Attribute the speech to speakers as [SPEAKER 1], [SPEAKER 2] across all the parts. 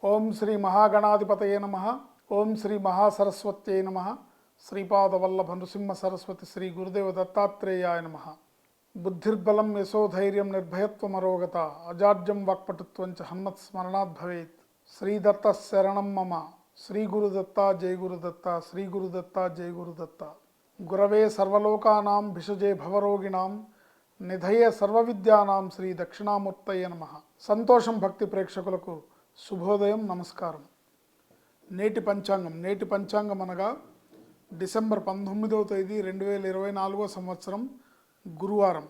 [SPEAKER 1] ఓం శ్రీ మహాగణాధిపతయే నమః. ఓం శ్రీ మహాసరస్వత్యై నమః. శ్రీపాదవల్లభ నృసింహ సరస్వతి శ్రీ గురుదేవ దత్తాత్రేయాయ నమః. బుద్ధిర్బలం యశోధైర్యం నిర్భయత్వమరోగత అజాడ్యం వాక్పటుత్వం చ హన్మత్స్మరణాత్ భవేత్. శ్రీదత్త శరణం మమ. శ్రీ గురుదత్త జయ గురుదత్త. శ్రీ గురుదత్త జయ గురుదత్త. గురవే సర్వలోకానాం భిషజే భవరోగిణాం నిధయే సర్వవిద్యానాం శ్రీ దక్షిణామూర్తయే నమః. సంతోషం భక్తి ప్రేక్షకులకు శుభోదయం, నమస్కారం. నేటి పంచాంగం అనగా డిసెంబర్ 19వ తేదీ 2024 సంవత్సరం గురువారం.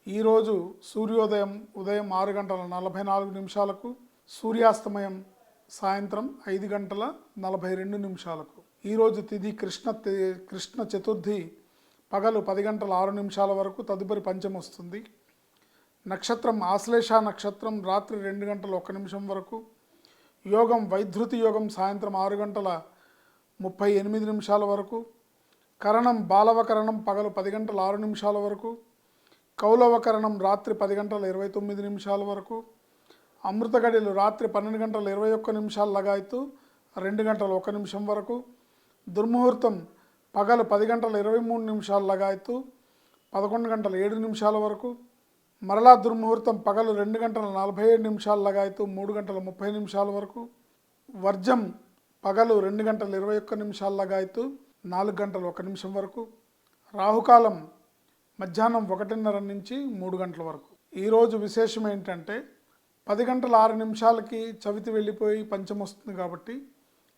[SPEAKER 1] ఈరోజు సూర్యోదయం ఉదయం 6:44, సూర్యాస్తమయం సాయంత్రం 5:42. ఈరోజు తిథి కృష్ణ చతుర్థి పగలు 10:06 వరకు, తదుపరి పంచమి వస్తుంది. నక్షత్రం ఆశ్లేష నక్షత్రం రాత్రి 2:01 వరకు. యోగం వైధృతి యోగం సాయంత్రం 6:38 వరకు. కరణం బాలవకరణం పగలు 10:06 వరకు. కౌలవకరణం రాత్రి 10:29 వరకు. అమృత గడియలు రాత్రి 12:21 లగాయతు 2:01 వరకు. దుర్ముహూర్తం పగలు 10:23 లగాయతు 11:07 వరకు. మరలా దుర్ముహూర్తం పగలు 2:47 లగాయతు 3:30 వరకు. వర్జం పగలు 2:21 లగాయతు 4:01 వరకు. రాహుకాలం మధ్యాహ్నం 1:30 నుంచి 3 గంటల వరకు. ఈరోజు విశేషం ఏంటంటే 10:06 చవితి వెళ్ళిపోయి పంచమి వస్తుంది కాబట్టి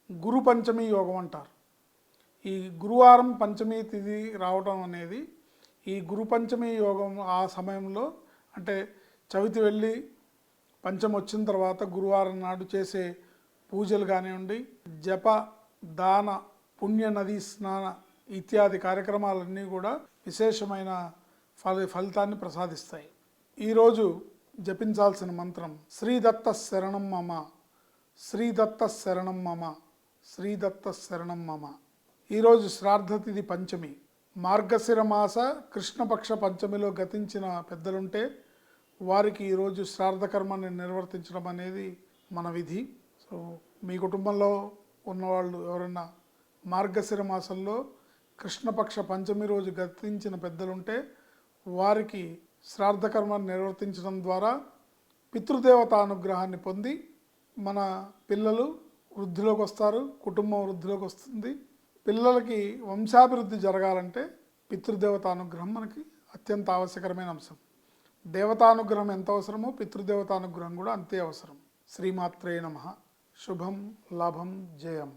[SPEAKER 1] గురు పంచమి యోగం అంటారు. ఈ గురువారం పంచమి తిథి రావడం అనేది ఈ గురు పంచమి యోగం ఆ సమయంలో, అంటే చవితి వెళ్ళి పంచమి వచ్చిన తర్వాత గురువారం నాడు చేసే పూజలు కానివ్వండి, జప దాన పుణ్య నదీ స్నాన ఇత్యాది కార్యక్రమాలన్నీ కూడా విశేషమైన ఫలితాన్ని ప్రసాదిస్తాయి. ఈరోజు జపించాల్సిన మంత్రం శ్రీదత్త శరణం మమ. శ్రీదత్త శరణం మమ. శ్రీదత్త శరణం మమ. ఈరోజు శ్రాద్ధతిథి పంచమి. మార్గశిర మాస కృష్ణపక్ష పంచమిలో గతించిన పెద్దలుంటే వారికి ఈరోజు శ్రాద్ధకర్మాన్ని నిర్వర్తించడం అనేది మన విధి. సో మీ కుటుంబంలో ఉన్నవాళ్ళు ఎవరైనా మార్గశిర మాసంలో కృష్ణపక్ష పంచమి రోజు గతించిన పెద్దలుంటే వారికి శ్రాద్ధకర్మాన్ని నిర్వర్తించడం ద్వారా పితృదేవత అనుగ్రహాన్ని పొంది మన పిల్లలు వృద్ధిలోకి వస్తారు, కుటుంబం వృద్ధిలోకి వస్తుంది. పిల్లలకి వంశాభివృద్ధి జరగాలంటే పితృదేవత అనుగ్రహం మనకి అత్యంత ఆవశ్యకరమైన అంశం. దేవతానుగ్రహం ఎంత అవసరమో పితృదేవతానుగ్రహం కూడా అంతే అవసరం. శ్రీమాత్రే నమః. శుభం లాభం జయం.